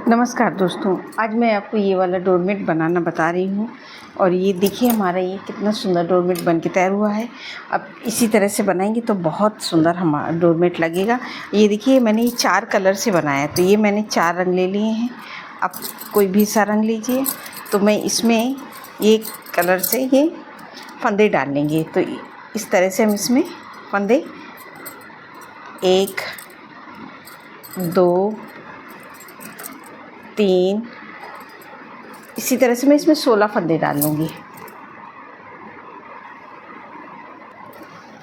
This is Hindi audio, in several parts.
नमस्कार दोस्तों, आज मैं आपको ये वाला डोरमेट बनाना बता रही हूँ। और ये देखिए हमारा ये कितना सुंदर डोरमेट बन के तैयार हुआ है। अब इसी तरह से बनाएंगे तो बहुत सुंदर हमारा डोरमेट लगेगा। ये देखिए मैंने ये 4 कलर से बनाया है, तो ये मैंने 4 रंग ले लिए हैं। आप कोई भी सा रंग लीजिए। तो मैं इसमें ये कलर से ये फंदे डाल लेंगे। तो इस तरह से हम इसमें फंदे 1 2 3 इसी तरह से मैं इसमें 16 फंदे डाल लूँगी।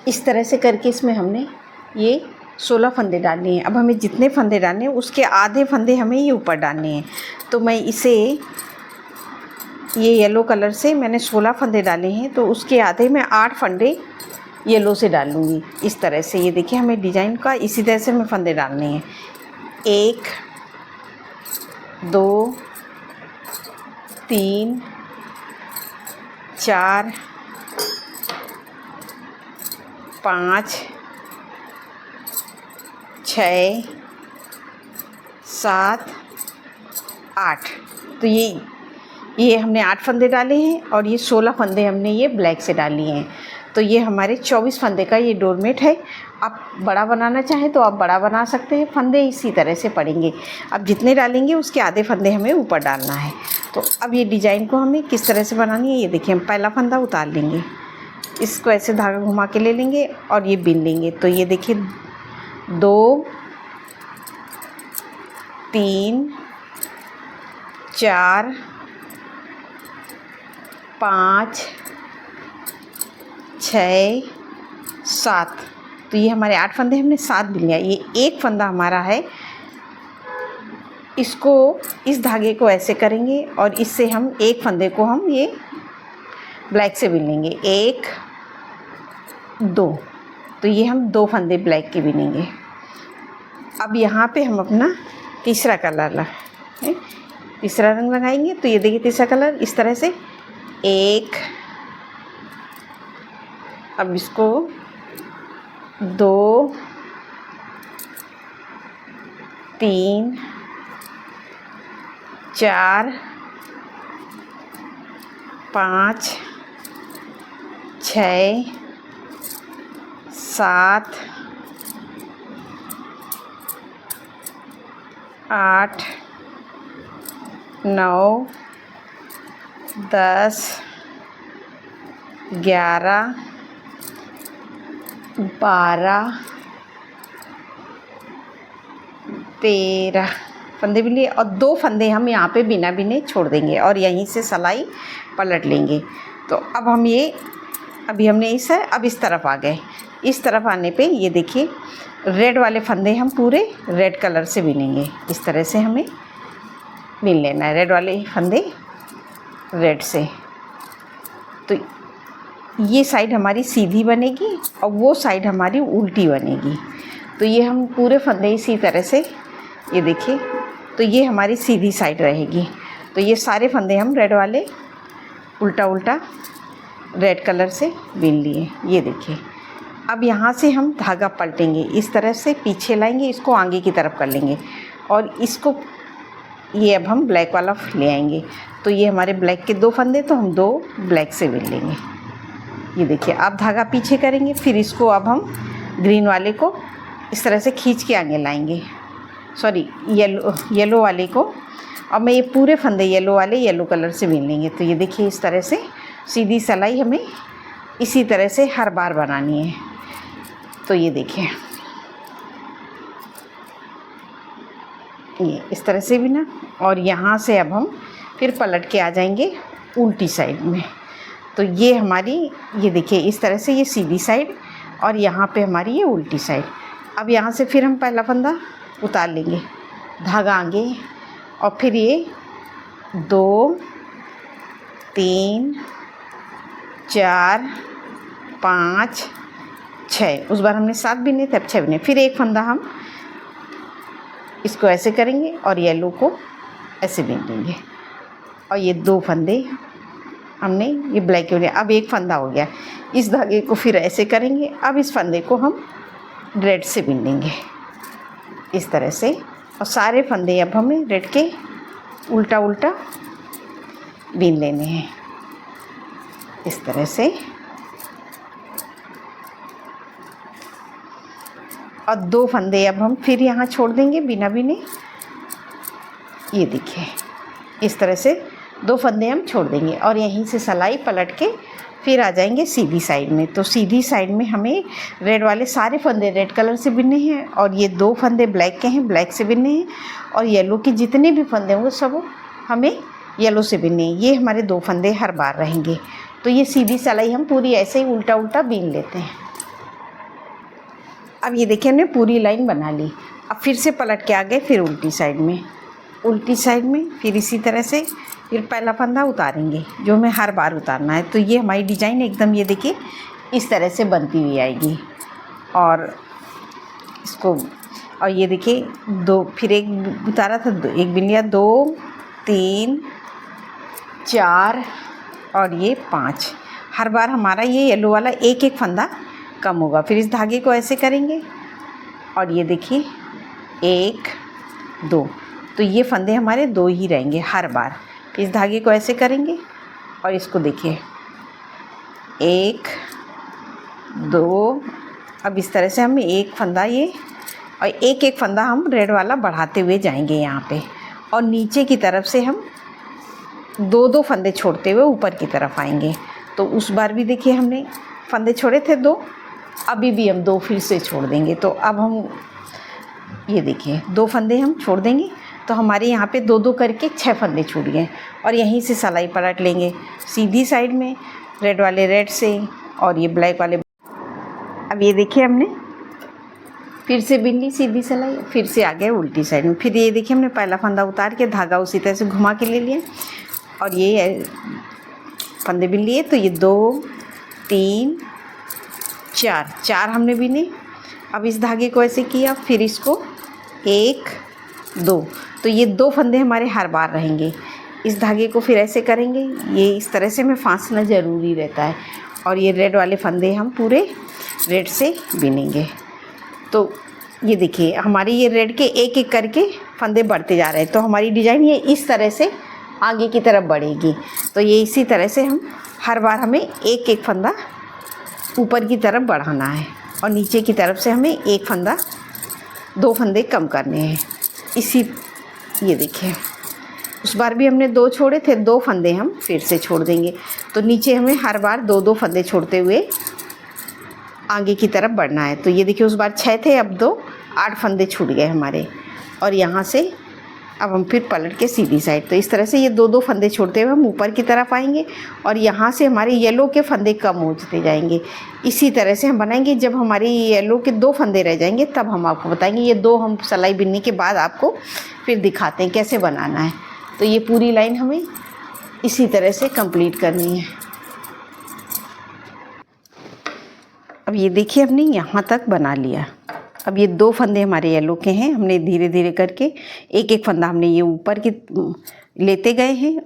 इस तरह से करके इसमें हमने ये 16 फंदे डालने हैं। अब हमें जितने फंदे डालने हैं उसके आधे फंदे हमें ये ऊपर डालने हैं। तो मैं इसे ये येलो कलर से मैंने 16 फंदे डाले हैं, तो उसके आधे में 8 फंदे येलो से डाल लूँगी। इस तरह से ये देखिए हमें डिज़ाइन का इसी तरह से हमें फंदे डालने हैं। 1 2 3 4 5 6 7 8। तो ये हमने 8 फंदे डाले हैं और ये 16 फंदे हमने ये ब्लैक से डाल लिए हैं। तो ये हमारे 24 फंदे का ये डोरमेट है। आप बड़ा बनाना चाहें तो आप बड़ा बना सकते हैं। फंदे इसी तरह से पड़ेंगे। अब जितने डालेंगे उसके आधे फंदे हमें ऊपर डालना है। तो अब ये डिज़ाइन को हमें किस तरह से बनानी है, ये देखिए हम पहला फंदा उतार लेंगे, इसको ऐसे धागा घुमा के ले लेंगे और ये बिन लेंगे। तो ये देखिए 2 3 4 5 6 7। तो ये हमारे 8 फंदे हमने 7 बिन लिया। ये एक फंदा हमारा है, इसको इस धागे को ऐसे करेंगे और इससे हम एक फंदे को हम ये ब्लैक से बिन लेंगे। 1 2। तो ये हम 2 फंदे ब्लैक के बिनेंगे। अब यहाँ पे हम अपना तीसरा कलर तीसरा रंग लगाएंगे। तो ये देखिए तीसरा कलर इस तरह से 1। अब इसको 2 3 4 5 6 7 8 9 10 11 12 13 फंदे भी लिए और 2 फंदे हम यहाँ पे बिना बिने छोड़ देंगे और यहीं से सिलाई पलट लेंगे। तो अब हम अभी हमने अब इस तरफ आ गए। इस तरफ आने पे ये देखिए रेड वाले फंदे हम पूरे रेड कलर से बिनेंगे। इस तरह से हमें बिन लेना है रेड वाले फंदे रेड से। तो ये साइड हमारी सीधी बनेगी और वो साइड हमारी उल्टी बनेगी। तो ये हम पूरे फंदे इसी तरह से ये देखिए, तो ये हमारी सीधी साइड रहेगी। तो ये सारे फंदे हम रेड वाले उल्टा उल्टा रेड कलर से बिन लिए। ये देखिए अब यहाँ से हम धागा पलटेंगे, इस तरह से पीछे लाएंगे, इसको आगे की तरफ कर लेंगे और इसको ये अब हम ब्लैक वाला ले आएंगे। तो ये हमारे ब्लैक के 2 फंदे, तो हम 2 ब्लैक से बिन लेंगे। ये देखिए आप धागा पीछे करेंगे, फिर इसको अब हम ग्रीन वाले को इस तरह से खींच के आगे लाएंगे, सॉरी येलो वाले को। अब मैं ये पूरे फंदे येलो वाले येलो कलर से बिन लेंगे। तो ये देखिए इस तरह से सीधी सिलाई हमें इसी तरह से हर बार बनानी है। तो ये देखिए ये इस तरह से बिना और यहाँ से अब हम फिर पलट के आ जाएंगे उल्टी साइड में। तो ये हमारी ये देखिए इस तरह से ये सीधी साइड और यहाँ पे हमारी ये उल्टी साइड। अब यहाँ से फिर हम पहला फंदा उतार लेंगे, धागा आगे और फिर ये 2 3 4 5 6। उस बार हमने 7 बिने थे, अब 6 बिने। फिर एक फंदा हम इसको ऐसे करेंगे और येलो को ऐसे बिन देंगे और ये 2 फंदे हमने ये ब्लैक के लिए। अब एक फंदा हो गया, इस धागे को फिर ऐसे करेंगे। अब इस फंदे को हम रेड से बिन लेंगे इस तरह से, और सारे फंदे अब हमें रेड के उल्टा उल्टा बीन लेने हैं इस तरह से। और 2 फंदे अब हम फिर यहाँ छोड़ देंगे बिना बिने। ये देखिए इस तरह से 2 फंदे हम छोड़ देंगे और यहीं से सिलाई पलट के फिर आ जाएंगे सीधी साइड में। तो सीधी साइड में हमें रेड वाले सारे फंदे रेड कलर से बिनने हैं और ये 2 फंदे ब्लैक के हैं, ब्लैक से बिनने हैं। और येलो के जितने भी फंदे होंगे सब हमें येलो से बिनने हैं। ये हमारे 2 फंदे हर बार रहेंगे। तो ये सीधी सिलाई हम पूरी ऐसे ही उल्टा उल्टा बीन लेते हैं। अब ये देखिए हमने पूरी लाइन बना ली। अब फिर से पलट के आ गए, फिर उल्टी साइड में फिर इसी तरह से फिर पहला फंदा उतारेंगे जो हमें हर बार उतारना है। तो ये हमारी डिज़ाइन एकदम ये देखिए इस तरह से बनती हुई आएगी। और इसको और ये देखिए 2 फिर एक उतारा था, एक बिन लिया, 2 3 4 और ये 5। हर बार हमारा ये येलो वाला एक एक फंदा कम होगा। फिर इस धागे को ऐसे करेंगे और ये देखिए 1 2, तो ये फंदे हमारे 2 ही रहेंगे हर बार। इस धागे को ऐसे करेंगे और इसको देखिए 1 2। अब इस तरह से हम एक फंदा ये और एक एक फंदा हम रेड वाला बढ़ाते हुए जाएंगे यहाँ पे। और नीचे की तरफ से हम 2 फंदे छोड़ते हुए ऊपर की तरफ आएंगे। तो उस बार भी देखिए हमने फंदे छोड़े थे 2, अभी भी हम 2 फिर से छोड़ देंगे। तो अब हम ये देखिए 2 फंदे हम छोड़ देंगे तो हमारे यहाँ पे 2 करके 6 फंदे छूट गए। और यहीं से सिलाई पलट लेंगे सीधी साइड में, रेड वाले रेड से और ये ब्लैक वाले। अब ये देखिए हमने फिर से बिन ली सीधी सिलाई, फिर से आ गए उल्टी साइड में। फिर ये देखिए हमने पहला फंदा उतार के धागा उसी तरह से घुमा के ले लिया और ये फंदे बिन लिए। तो ये 2 3 4 हमने बिने। अब इस धागे को ऐसे किया, फिर इसको 1 2, तो ये 2 फंदे हमारे हर बार रहेंगे। इस धागे को फिर ऐसे करेंगे, ये इस तरह से हमें फांसना ज़रूरी रहता है। और ये रेड वाले फंदे हम पूरे रेड से बिनेंगे। तो ये देखिए हमारी ये रेड के एक एक करके फंदे बढ़ते जा रहे हैं। तो हमारी डिज़ाइन ये इस तरह से आगे की तरफ बढ़ेगी। तो ये इसी तरह से हम हर बार हमें एक एक फंदा ऊपर की तरफ बढ़ाना है और नीचे की तरफ से हमें एक फंदा 2 फंदे कम करने हैं। ये देखिए उस बार भी हमने 2 छोड़े थे, 2 फंदे हम फिर से छोड़ देंगे। तो नीचे हमें हर बार 2 फंदे छोड़ते हुए आगे की तरफ बढ़ना है। तो ये देखिए उस बार 6 थे, अब 2 8 फंदे छूट गए हमारे। और यहाँ से अब हम फिर पलट के सीधी साइड। तो इस तरह से ये 2 फंदे छोड़ते हुए हम ऊपर की तरफ आएंगे और यहाँ से हमारे येलो के फंदे कम होते जाएंगे। इसी तरह से हम बनाएंगे। जब हमारी येलो के 2 फंदे रह जाएंगे तब हम आपको बताएंगे। ये 2 हम सिलाई बिनने के बाद आपको फिर दिखाते हैं कैसे बनाना है। तो ये पूरी लाइन हमें इसी तरह से कंप्लीट करनी है। अब ये देखिए हमने यहाँ तक बना लिया। अब ये 2 फंदे हमारे येलो के हैं, हमने धीरे धीरे करके एक एक फंदा हमने ये ऊपर की लेते गए हैं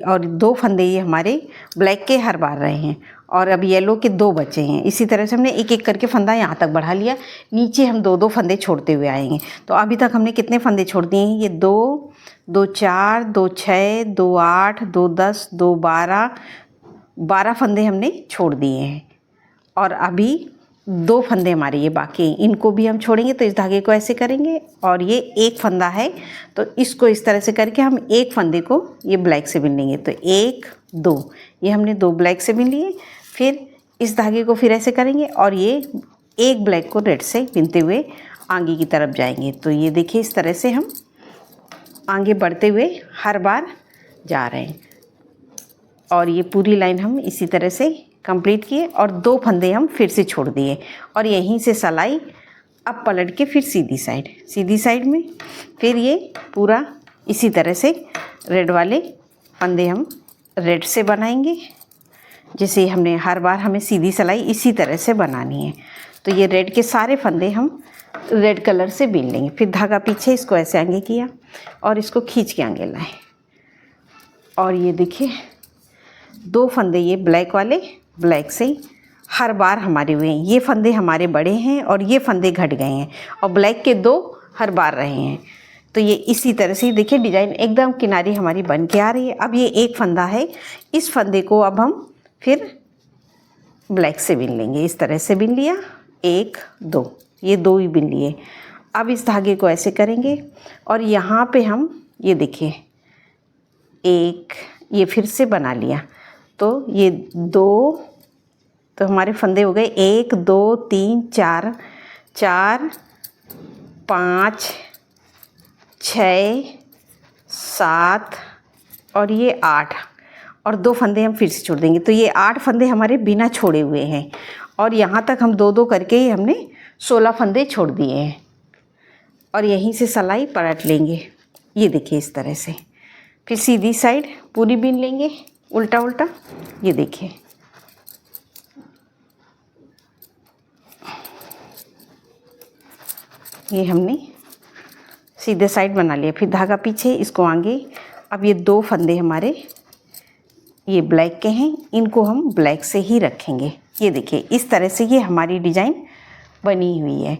और 2 फंदे ये हमारे ब्लैक के हर बार रहे हैं। और अब येलो के 2 बचे हैं। इसी तरह से हमने एक एक करके फंदा यहाँ तक बढ़ा लिया। नीचे हम 2 फंदे छोड़ते हुए आएंगे। तो अभी तक हमने कितने फंदे छोड़ दिए हैं? ये 2 2 4 2 6 2 8 2 10 2 12 फंदे हमने छोड़ दिए हैं। और अभी 2 फंदे हमारे ये बाकी हैं, इनको भी हम छोड़ेंगे। तो इस धागे को ऐसे करेंगे और ये एक फंदा है तो इसको इस तरह से करके हम एक फंदे को ये ब्लैक से बिन लेंगे। तो 1 2 ये हमने 2 ब्लैक से बिन लिए। फिर इस धागे को फिर ऐसे करेंगे और ये एक ब्लैक को रेड से बिनते हुए आगे की तरफ जाएंगे। तो ये देखिए इस तरह से हम आगे बढ़ते हुए हर बार जा रहे हैं। और ये पूरी लाइन हम इसी तरह से कंप्लीट किए और 2 फंदे हम फिर से छोड़ दिए और यहीं से सिलाई अब पलट के फिर सीधी साइड में फिर ये पूरा इसी तरह से रेड वाले फंदे हम रेड से बनाएंगे। जैसे हमने हर बार हमें सीधी सिलाई इसी तरह से बनानी है। तो ये रेड के सारे फंदे हम रेड कलर से बीन लेंगे। फिर धागा पीछे इसको ऐसे आगे किया और इसको खींच के आगे लाए। और ये देखिए 2 फंदे ये ब्लैक वाले ब्लैक से हर बार हमारे हुए हैं। ये फंदे हमारे बड़े हैं और ये फंदे घट गए हैं और ब्लैक के 2 हर बार रहे हैं। तो ये इसी तरह से देखिए डिज़ाइन एकदम किनारी हमारी बन के आ रही है। अब ये एक फंदा है, इस फंदे को अब हम फिर ब्लैक से बिन लेंगे। इस तरह से बिन लिया, 1 2, ये 2 ही बिन लिए। अब इस धागे को ऐसे करेंगे और यहाँ पे हम ये देखिए एक ये फिर से बना लिया, तो ये 2, तो हमारे फंदे हो गए 1 2 3 4 4 5 6 7 और ये 8 और 2 फंदे हम फिर से छोड़ देंगे। तो ये 8 फंदे हमारे बिना छोड़े हुए हैं और यहाँ तक हम 2 2 करके ही हमने 16 फंदे छोड़ दिए हैं और यहीं से सिलाई पलट लेंगे। ये देखिए इस तरह से, फिर सीधी साइड पूरी बीन लेंगे उल्टा उल्टा। ये देखिए ये हमने सीधे साइड बना लिया, फिर धागा पीछे, इसको आगे। अब ये 2 फंदे हमारे ये ब्लैक के हैं, इनको हम ब्लैक से ही रखेंगे। ये देखिए इस तरह से ये हमारी डिज़ाइन बनी हुई है।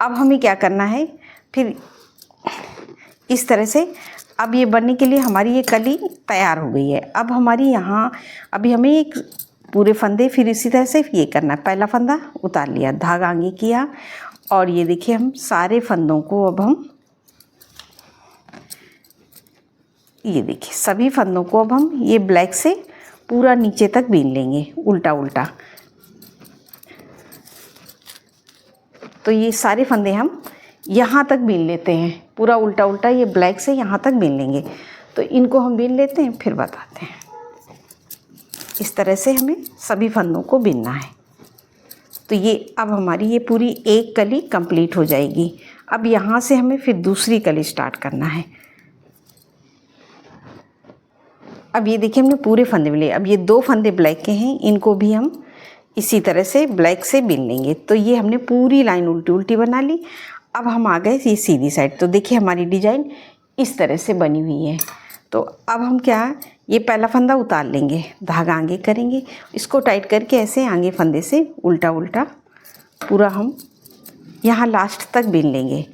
अब हमें क्या करना है, फिर इस तरह से अब ये बनने के लिए हमारी ये कली तैयार हो गई है। अब हमारी यहाँ अभी हमें एक पूरे फंदे फिर इसी तरह से ये करना है। पहला फंदा उतार लिया, धागा आगे किया और ये देखिए हम सारे फंदों को अब हम ये देखिए सभी फंदों को अब हम ये ब्लैक से पूरा नीचे तक बीन लेंगे उल्टा उल्टा। तो ये सारे फंदे हम यहाँ तक बीन लेते हैं, पूरा उल्टा उल्टा ये ब्लैक से यहाँ तक बीन लेंगे। तो इनको हम बीन लेते हैं फिर बताते हैं। इस तरह से हमें सभी फंदों को बीनना है। तो ये अब हमारी ये पूरी एक कली कंप्लीट हो जाएगी। अब यहाँ से हमें फिर दूसरी कली स्टार्ट करना है। अब ये देखिए हमने पूरे फंदे मिले। अब ये 2 फंदे ब्लैक के हैं, इनको भी हम इसी तरह से ब्लैक से बिन लेंगे। तो ये हमने पूरी लाइन उल्टी उल्टी बना ली। अब हम आ गए ये सीधी साइड। तो देखिए हमारी डिज़ाइन इस तरह से बनी हुई है। तो अब हम क्या, ये पहला फंदा उतार लेंगे, धागा आगे करेंगे, इसको टाइट करके ऐसे आगे फंदे से उल्टा उल्टा पूरा हम यहाँ लास्ट तक बिन लेंगे।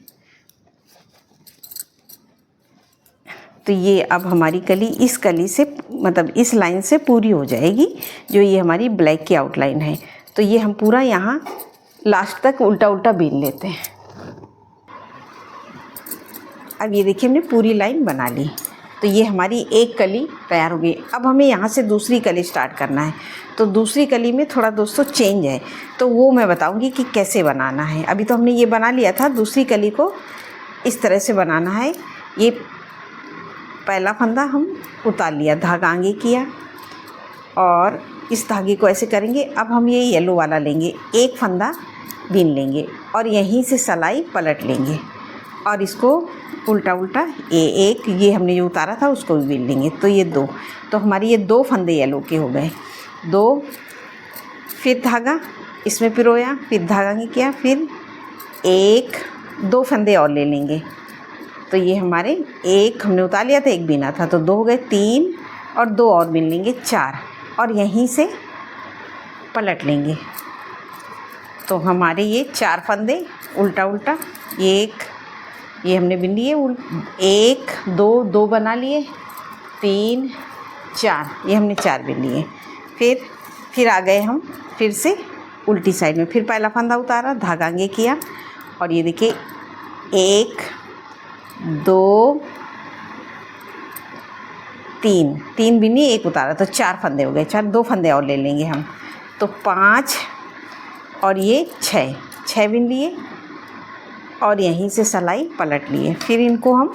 तो ये अब हमारी कली इस कली से मतलब इस लाइन से पूरी हो जाएगी, जो ये हमारी ब्लैक की आउटलाइन है। तो ये हम पूरा यहाँ लास्ट तक उल्टा उल्टा बीन लेते हैं। अब ये देखिए हमने पूरी लाइन बना ली। तो ये हमारी एक कली तैयार हो गई। अब हमें यहाँ से दूसरी कली स्टार्ट करना है। तो दूसरी कली में थोड़ा दोस्तों चेंज है, तो वो मैं बताऊँगी कि कैसे बनाना है। अभी तो हमने ये बना लिया था, दूसरी कली को इस तरह से बनाना है। ये पहला फंदा हम उतार लिया, धागा आगे किया और इस धागे को ऐसे करेंगे। अब हम ये येलो वाला लेंगे, एक फंदा बीन लेंगे और यहीं से सिलाई पलट लेंगे और इसको उल्टा उल्टा एक ये हमने जो उतारा था उसको भी बीन लेंगे। तो ये 2, तो हमारी ये 2 फंदे येलो के हो गए। 2 फिर धागा इसमें पिरोया, फिर धागा आगे किया, फिर 1 2 फंदे और ले लेंगे। तो ये हमारे एक हमने उतार लिया था, एक बीना था, तो 2 हो गए, 3 और 2 और बीन लेंगे 4 और यहीं से पलट लेंगे। तो हमारे ये 4 फंदे उल्टा उल्टा, ये हमने बीन लिए, 1 2 2 बना लिए, 3 4 ये हमने 4 बीन लिए। फिर आ गए हम फिर से उल्टी साइड में, फिर पहला फंदा उतारा, धागा आगे किया और ये देखिए 1 2 3 बिनी, 1 उतारा, तो 4 फंदे हो गए। 4 2 फंदे और ले लेंगे हम, तो 5 और ये 6 बिन लिए और यहीं से सिलाई पलट लिए। फिर इनको हम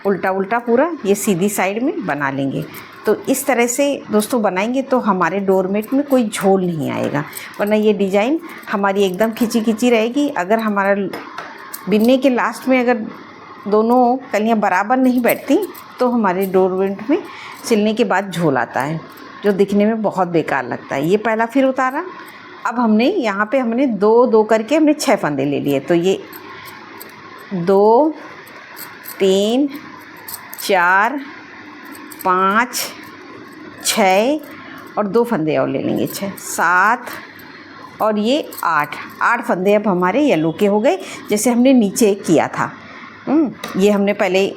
उल्टा उल्टा पूरा ये सीधी साइड में बना लेंगे। तो इस तरह से दोस्तों बनाएंगे तो हमारे डोरमेट में कोई झोल नहीं आएगा, वरना ये डिज़ाइन हमारी एकदम खिंची खिंची रहेगी। अगर हमारा बिनने के लास्ट में अगर दोनों कलियां बराबर नहीं बैठती तो हमारे डोरमेट में सिलने के बाद झोल आता है, जो दिखने में बहुत बेकार लगता है। ये पहला फिर उतारा। अब हमने यहाँ पे हमने 2 2 करके हमने 6 फंदे ले लिए। तो ये 2 3 4 5 6 और 2 फंदे और ले लेंगे, 6 7 और ये 8 फंदे अब हमारे येलो के हो गए, जैसे हमने नीचे किया था। ये हमने पहले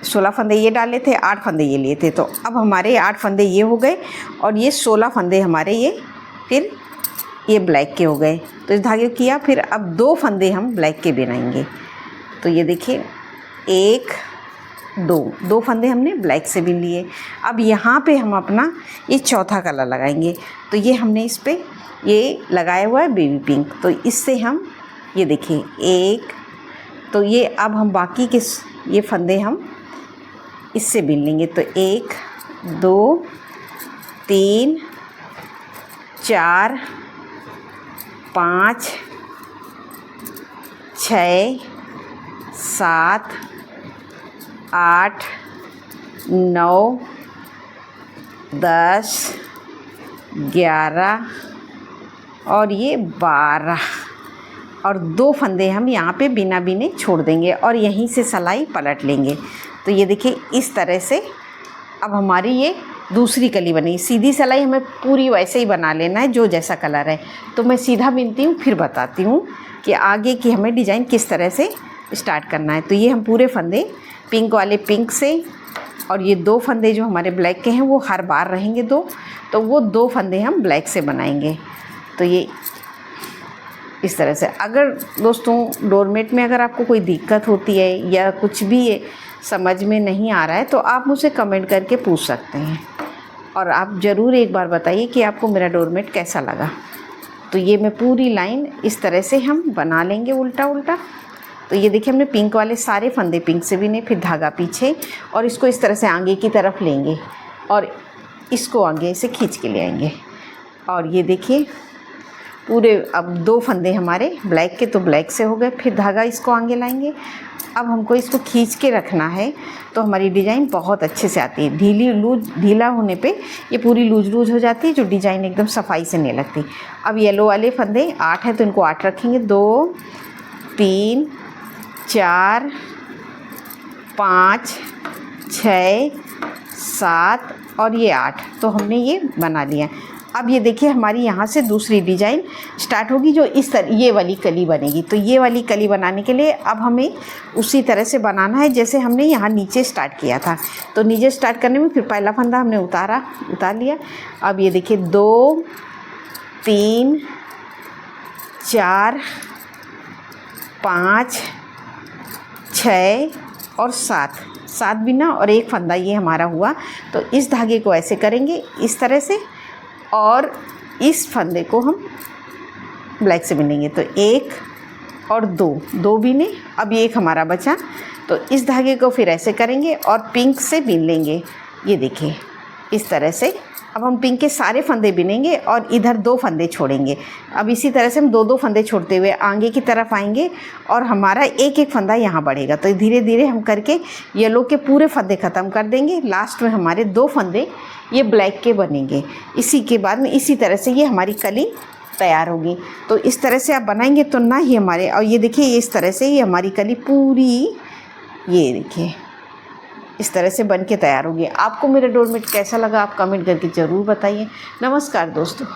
16 फंदे ये डाले थे, 8 फंदे ये लिए थे, तो अब हमारे 8 फंदे ये हो गए और ये 16 फंदे हमारे ये फिर ये ब्लैक के हो गए। तो इस धागे को किया, फिर अब 2 फंदे हम ब्लैक के बनाएंगे। तो ये देखिए 1 2 फंदे हमने ब्लैक से बिन लिए। अब यहाँ पे हम अपना ये चौथा कलर लगाएंगे। तो ये हमने इस पे ये लगाया हुआ है बेबी पिंक, तो इससे हम ये देखिए 1, तो ये अब हम बाकी के ये फंदे हम इससे बिन लेंगे। तो 1 2 3 4 5 6 7 8 9 10 11 और ये 12 और 2 फंदे हम यहाँ पे बिना बिने छोड़ देंगे और यहीं से सिलाई पलट लेंगे। तो ये देखिए इस तरह से अब हमारी ये दूसरी कली बनी। सीधी सिलाई हमें पूरी वैसे ही बना लेना है जो जैसा कलर है। तो मैं सीधा बिनती हूँ, फिर बताती हूँ कि आगे की हमें डिज़ाइन किस तरह से स्टार्ट करना है। तो ये हम पूरे फंदे पिंक वाले पिंक से, और ये 2 फंदे जो हमारे ब्लैक के हैं वो हर बार रहेंगे 2, तो वो 2 फंदे हम ब्लैक से बनाएंगे। तो ये इस तरह से। अगर दोस्तों डोरमेट में अगर आपको कोई दिक्कत होती है या कुछ भी समझ में नहीं आ रहा है तो आप मुझसे कमेंट करके पूछ सकते हैं, और आप ज़रूर एक बार बताइए कि आपको मेरा डोरमेट कैसा लगा। तो ये मैं पूरी लाइन इस तरह से हम बना लेंगे उल्टा उल्टा। तो ये देखिए हमने पिंक वाले सारे फंदे पिंक से बिने, फिर धागा पीछे और इसको इस तरह से आगे की तरफ लेंगे और इसको आगे से खींच के ले आएंगे। और ये देखिए पूरे अब 2 फंदे हमारे ब्लैक के तो ब्लैक से हो गए, फिर धागा इसको आगे लाएंगे। अब हमको इसको खींच के रखना है तो हमारी डिज़ाइन बहुत अच्छे से आती है। ढीला होने पे ये पूरी लूज हो जाती है, जो डिज़ाइन एकदम सफाई से नहीं लगती। अब येलो वाले फंदे 8 हैं तो इनको 8 रखेंगे। 2 3 4 5 6 7 और ये 8, तो हमने ये बना लिया। अब ये देखिए हमारी यहाँ से दूसरी डिज़ाइन स्टार्ट होगी जो इस तरह ये वाली कली बनेगी। तो ये वाली कली बनाने के लिए अब हमें उसी तरह से बनाना है जैसे हमने यहाँ नीचे स्टार्ट किया था। तो नीचे स्टार्ट करने में फिर पहला फंदा हमने उतार लिया। अब ये देखिए 2 3 4 5 6 और 7 बिना और 1 फंदा ये हमारा हुआ। तो इस धागे को ऐसे करेंगे इस तरह से और इस फंदे को हम ब्लैक से बिनेंगे। तो 1 और 2 बिने, अब ये 1 हमारा बचा। तो इस धागे को फिर ऐसे करेंगे और पिंक से बिन लेंगे। ये देखिए इस तरह से अब हम पिंक के सारे फंदे बिनेंगे और इधर 2 फंदे छोड़ेंगे। अब इसी तरह से हम 2 फंदे छोड़ते हुए आगे की तरफ आएंगे और हमारा 1 फंदा यहाँ बढ़ेगा। तो धीरे धीरे हम करके येलो के पूरे फंदे ख़त्म कर देंगे। लास्ट में हमारे 2 फंदे ये ब्लैक के बनेंगे। इसी के बाद में इसी तरह से ये हमारी कली तैयार होगी। तो इस तरह से आप बनाएंगे तो ना ही हमारे, और ये देखिए इस तरह से ये हमारी कली पूरी, ये देखिए इस तरह से बन के तैयार होगी। आपको मेरा डोरमेट कैसा लगा आप कमेंट करके ज़रूर बताइए। नमस्कार दोस्तों।